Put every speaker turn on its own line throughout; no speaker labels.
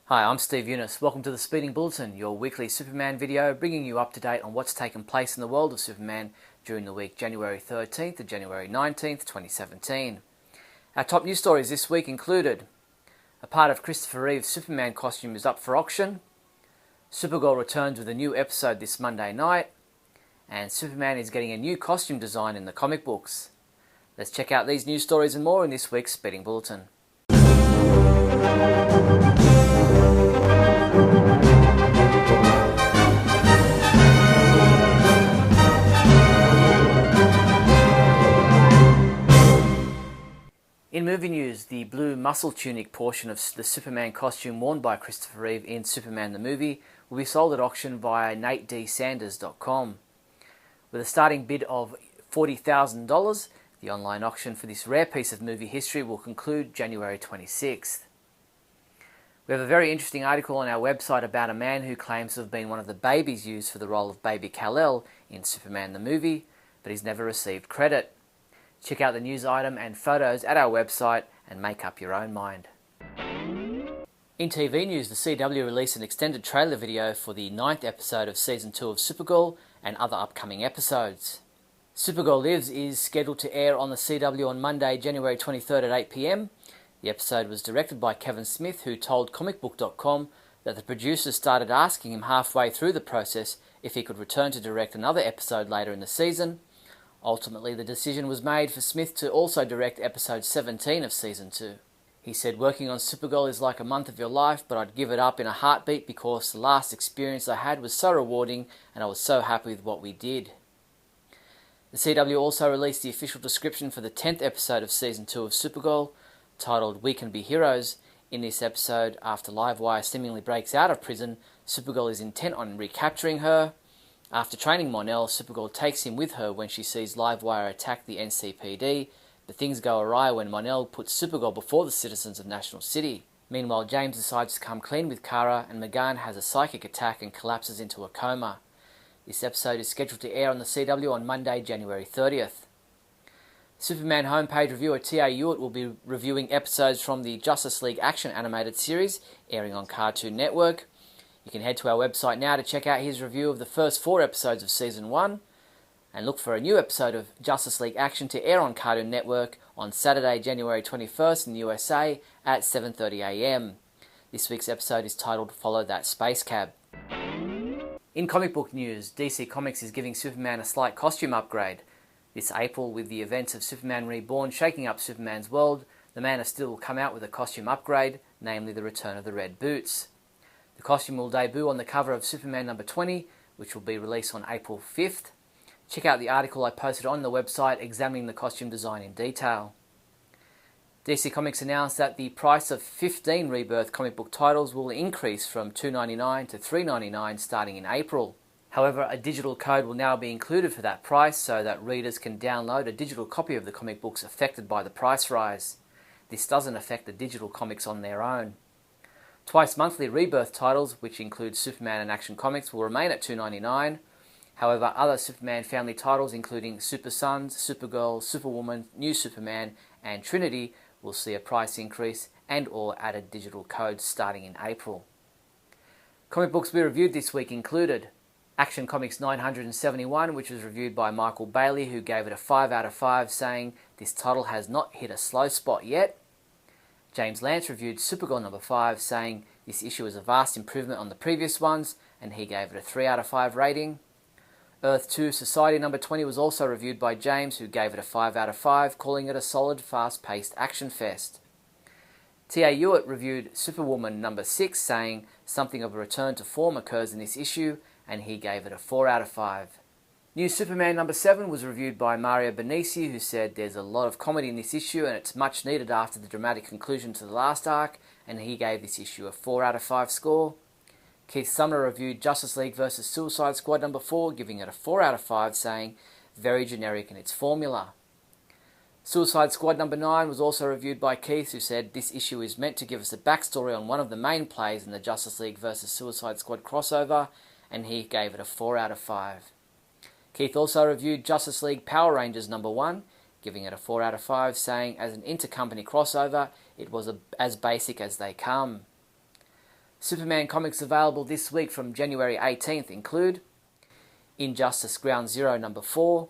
Hi, I'm Steve Younis. Welcome to the Speeding Bulletin, your weekly Superman video, bringing you up to date on what's taken place in the world of Superman during the week January 13th to January 19th, 2017. Our top news stories this week included: a part of Christopher Reeve's Superman costume is up for auction, Supergirl returns with a new episode this Monday night, and Superman is getting a new costume design in the comic books. Let's check out these news stories and more in this week's Speeding Bulletin. In movie news, the blue muscle tunic portion of the Superman costume worn by Christopher Reeve in Superman the Movie will be sold at auction via natedsanders.com. With a starting bid of $40,000, the online auction for this rare piece of movie history will conclude January 26th. We have a very interesting article on our website about a man who claims to have been one of the babies used for the role of Baby Kal-El in Superman the Movie, but he's never received credit. Check out the news item and photos at our website and make up your own mind. In TV news, the CW released an extended trailer video for the 9th episode of Season 2 of Supergirl and other upcoming episodes. Supergirl Lives is scheduled to air on the CW on Monday, January 23rd at 8 p.m. The episode was directed by Kevin Smith, who told comicbook.com that the producers started asking him halfway through the process if he could return to direct another episode later in the season. Ultimately, the decision was made for Smith to also direct episode 17 of Season 2. He said, "Working on Supergirl is like a month of your life, but I'd give it up in a heartbeat because the last experience I had was so rewarding and I was so happy with what we did." The CW also released the official description for the 10th episode of Season 2 of Supergirl, titled "We Can Be Heroes." In this episode, after Livewire seemingly breaks out of prison, Supergirl is intent on recapturing her. After training Mon-El, Supergirl takes him with her when she sees Livewire attack the NCPD, but things go awry when Mon-El puts Supergirl before the citizens of National City. Meanwhile, James decides to come clean with Kara, and M'gann has a psychic attack and collapses into a coma. This episode is scheduled to air on the CW on Monday, January 30th. Superman homepage reviewer T.A. Ewart will be reviewing episodes from the Justice League Action animated series, airing on Cartoon Network. You can head to our website now to check out his review of the first 4 episodes of Season 1, and look for a new episode of Justice League Action to air on Cartoon Network on Saturday, January 21st in the USA at 7:30 a.m. This week's episode is titled "Follow That Space Cab." In comic book news, DC Comics is giving Superman a slight costume upgrade. This April, with the events of Superman Reborn shaking up Superman's world, the Man of Steel will come out with a costume upgrade, namely the return of the red boots. The costume will debut on the cover of Superman number 20, which will be released on April 5th. Check out the article I posted on the website examining the costume design in detail. DC Comics announced that the price of 15 Rebirth comic book titles will increase from $2.99 to $3.99 starting in April. However, a digital code will now be included for that price so that readers can download a digital copy of the comic books affected by the price rise. This doesn't affect the digital comics on their own. Twice monthly Rebirth titles, which include Superman and Action Comics, will remain at $2.99. However, other Superman family titles, including Super Sons, Supergirl, Superwoman, New Superman, and Trinity, will see a price increase and/or added digital codes starting in April. Comic books we reviewed this week included Action Comics 971, which was reviewed by Michael Bailey, who gave it a 5 out of 5, saying, "This title has not hit a slow spot yet." James Lance reviewed Supergirl number 5, saying, "This issue is a vast improvement on the previous ones," and he gave it a 3 out of 5 rating. Earth 2 Society number 20 was also reviewed by James, who gave it a 5 out of 5, calling it a solid, fast-paced action fest. T.A. Ewart reviewed Superwoman number 6, saying, "Something of a return to form occurs in this issue," and he gave it a 4 out of 5. New Superman number 7 was reviewed by Mario Benisi, who said, "There's a lot of comedy in this issue and it's much needed after the dramatic conclusion to the last arc," and he gave this issue a 4 out of 5 score. Keith Sumner reviewed Justice League vs. Suicide Squad number 4, giving it a 4 out of 5, saying, "Very generic in its formula." Suicide Squad number 9 was also reviewed by Keith, who said, "This issue is meant to give us a backstory on one of the main plays in the Justice League vs. Suicide Squad crossover," and he gave it a 4 out of 5. Keith also reviewed Justice League Power Rangers number 1, giving it a 4 out of 5, saying, "As an intercompany crossover, it was as basic as they come." Superman comics available this week from January 18th include Injustice Ground Zero number 4,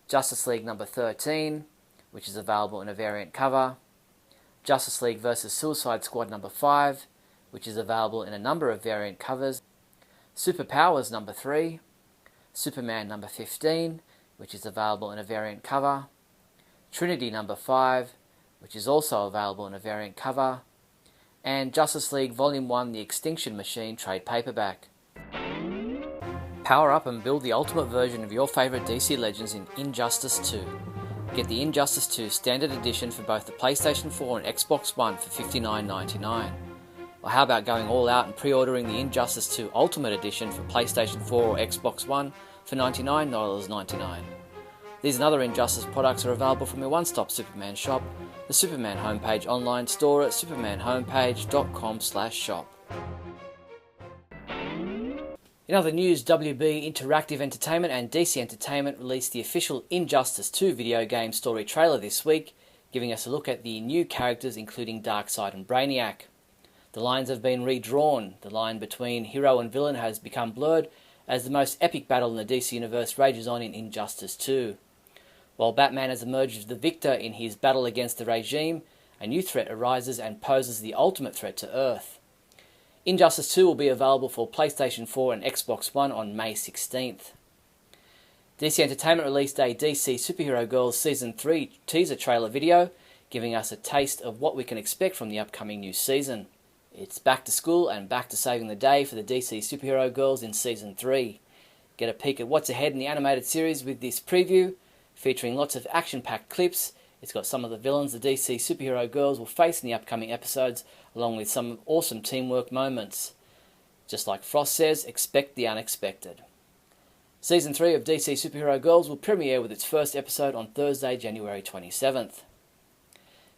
Justice League number 13, which is available in a variant cover, Justice League vs. Suicide Squad number 5, which is available in a number of variant covers, Superpowers number 3, Superman number 15, which is available in a variant cover, Trinity number 5, which is also available in a variant cover, and Justice League Volume 1 The Extinction Machine trade paperback. Power up and build the ultimate version of your favourite DC Legends in Injustice 2. Get the Injustice 2 Standard Edition for both the PlayStation 4 and Xbox One for $59.99. Or how about going all out and pre-ordering the Injustice 2 Ultimate Edition for PlayStation 4 or Xbox One for $99.99. These and other Injustice products are available from your one-stop Superman shop, the Superman homepage online store at supermanhomepage.com/shop. In other news, WB Interactive Entertainment and DC Entertainment released the official Injustice 2 video game story trailer this week, giving us a look at the new characters including Darkseid and Brainiac. The lines have been redrawn. The line between hero and villain has become blurred as the most epic battle in the DC Universe rages on in Injustice 2. While Batman has emerged as the victor in his battle against the regime, a new threat arises and poses the ultimate threat to Earth. Injustice 2 will be available for PlayStation 4 and Xbox One on May 16th. DC Entertainment released a DC Superhero Girls Season 3 teaser trailer video, giving us a taste of what we can expect from the upcoming new season. It's back to school and back to saving the day for the DC Superhero Girls in Season 3. Get a peek at what's ahead in the animated series with this preview, featuring lots of action-packed clips. It's got some of the villains the DC Superhero Girls will face in the upcoming episodes, along with some awesome teamwork moments. Just like Frost says, expect the unexpected. Season 3 of DC Superhero Girls will premiere with its first episode on Thursday, January 27th.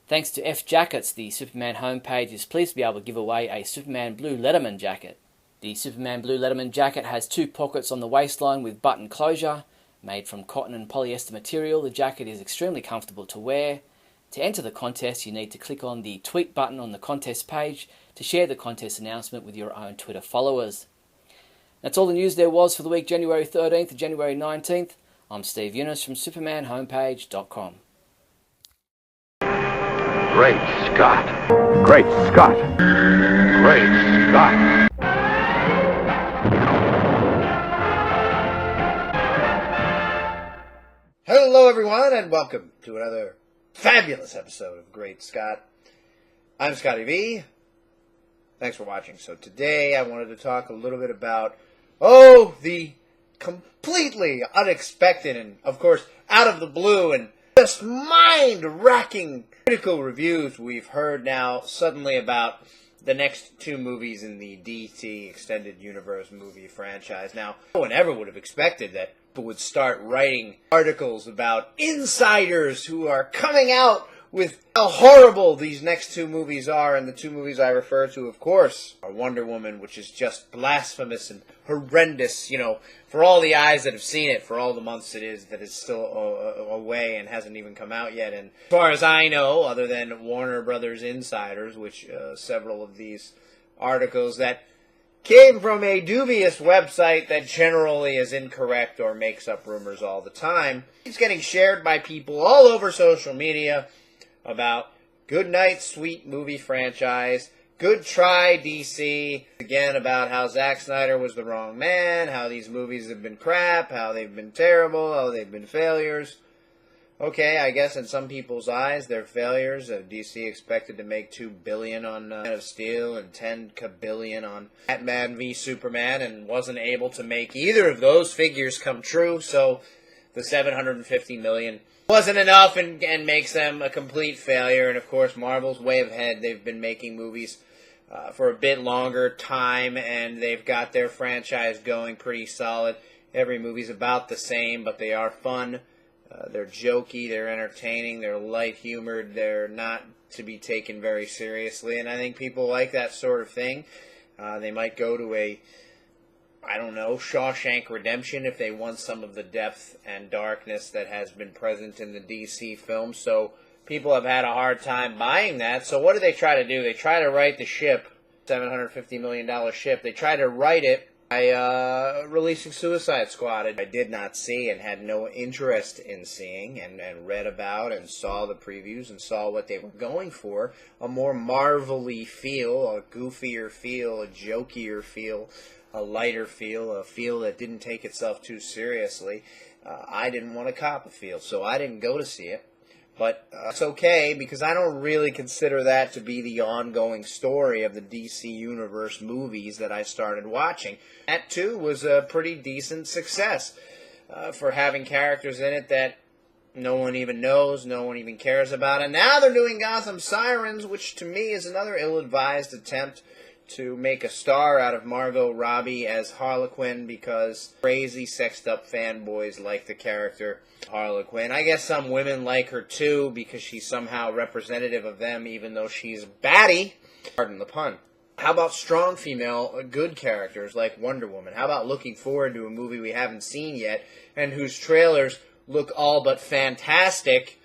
Thanks to F Jackets, the Superman homepage is pleased to be able to give away a Superman Blue Letterman jacket. The Superman Blue Letterman jacket has 2 pockets on the waistline with button closure. Made from cotton and polyester material, the jacket is extremely comfortable to wear. To enter the contest, you need to click on the tweet button on the contest page to share the contest announcement with your own Twitter followers. That's all the news there was for the week January 13th to January 19th. I'm Steve Younis from supermanhomepage.com.
Great Scott! Great Scott! Great Scott!
Hello everyone and welcome to another fabulous episode of Great Scott. I'm Scotty V. Thanks for watching. So today I wanted to talk a little bit about, the completely unexpected and of course out of the blue and just mind-racking critical reviews we've heard now suddenly about the next 2 movies in the DC Extended Universe movie franchise. Now, no one ever would have expected that people would start writing articles about insiders who are coming out with how horrible these next 2 movies are, and the 2 movies I refer to, of course, are Wonder Woman, which is just blasphemous and horrendous, for all the eyes that have seen it, for all the months that is still away and hasn't even come out yet. And as far as I know, other than Warner Brothers insiders, which several of these articles that came from a dubious website that generally is incorrect or makes up rumors all the time, it's getting shared by people all over social media about good night, sweet movie franchise, good try, DC. Again, about how Zack Snyder was the wrong man, how these movies have been crap, how they've been terrible, how they've been failures. Okay, I guess in some people's eyes, they're failures. DC expected to make $2 billion on Man of Steel and $10 billion on Batman v Superman and wasn't able to make either of those figures come true, so the $750 million wasn't enough and makes them a complete failure. And of course, Marvel's way ahead. They've been making movies for a bit longer time, and they've got their franchise going pretty solid. Every movie's about the same, but they are fun. They're jokey, they're entertaining, they're light-humored, they're not to be taken very seriously, and I think people like that sort of thing. They might go to Shawshank Redemption if they want some of the depth and darkness that has been present in the DC films. So people have had a hard time buying that. So what do they try to do? They try to right the ship $750 million ship. They tried to write it by releasing Suicide Squad. I did not see and had no interest in seeing, and read about and saw the previews and saw what they were going for. A more Marvel-y feel, a goofier feel, a jokier feel, a lighter feel, a feel that didn't take itself too seriously. I didn't want to cop a feel, so I didn't go to see it. But it's okay, because I don't really consider that to be the ongoing story of the DC Universe movies that I started watching. That, too, was a pretty decent success for having characters in it that no one even knows, no one even cares about. And now they're doing Gotham Sirens, which to me is another ill-advised attempt to make a star out of Margot Robbie as Harlequin, because crazy sexed-up fanboys like the character Harlequin. I guess some women like her too, because she's somehow representative of them, even though she's a baddie. Pardon the pun. How about strong female good characters like Wonder Woman? How about looking forward to a movie we haven't seen yet, and whose trailers look all but fantastic?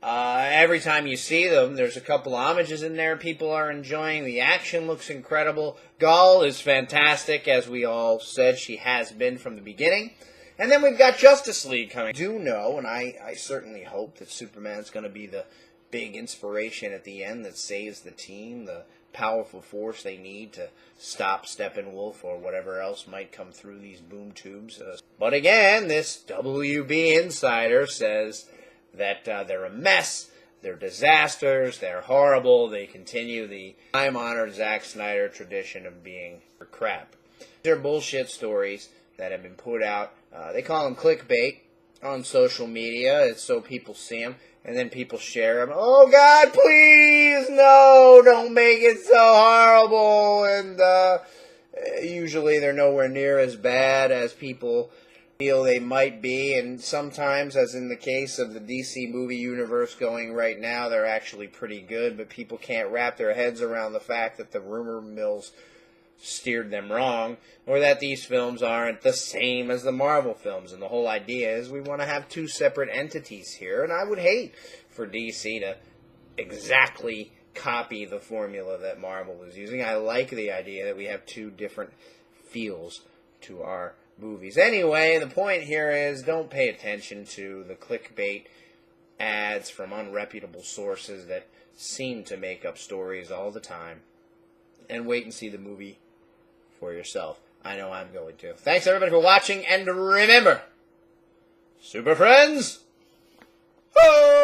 Every time you see them, there's a couple homages in there people are enjoying. The action looks incredible. Gal is fantastic, as we all said she has been from the beginning. And then we've got Justice League coming. I do know, and I certainly hope, that Superman's going to be the big inspiration at the end that saves the team, the powerful force they need to stop Steppenwolf or whatever else might come through these boom tubes. But again, this WB insider says that they're a mess, they're disasters, they're horrible, they continue the time-honored Zack Snyder tradition of being crap. These are bullshit stories that have been put out. They call them clickbait on social media. It's so people see them, and then people share them. Oh, God, please, no, don't make it so horrible. And usually they're nowhere near as bad as people feel they might be, and sometimes, as in the case of the DC movie universe going right now, they're actually pretty good, but people can't wrap their heads around the fact that the rumor mills steered them wrong, or that these films aren't the same as the Marvel films. And the whole idea is we want to have two separate entities here, and I would hate for DC to exactly copy the formula that Marvel is using. I like the idea that we have two different feels to our movies. Anyway, the point here is don't pay attention to the clickbait ads from unreputable sources that seem to make up stories all the time, and wait and see the movie for yourself. I know I'm going to. Thanks everybody for watching, and remember, Super Friends! Oh!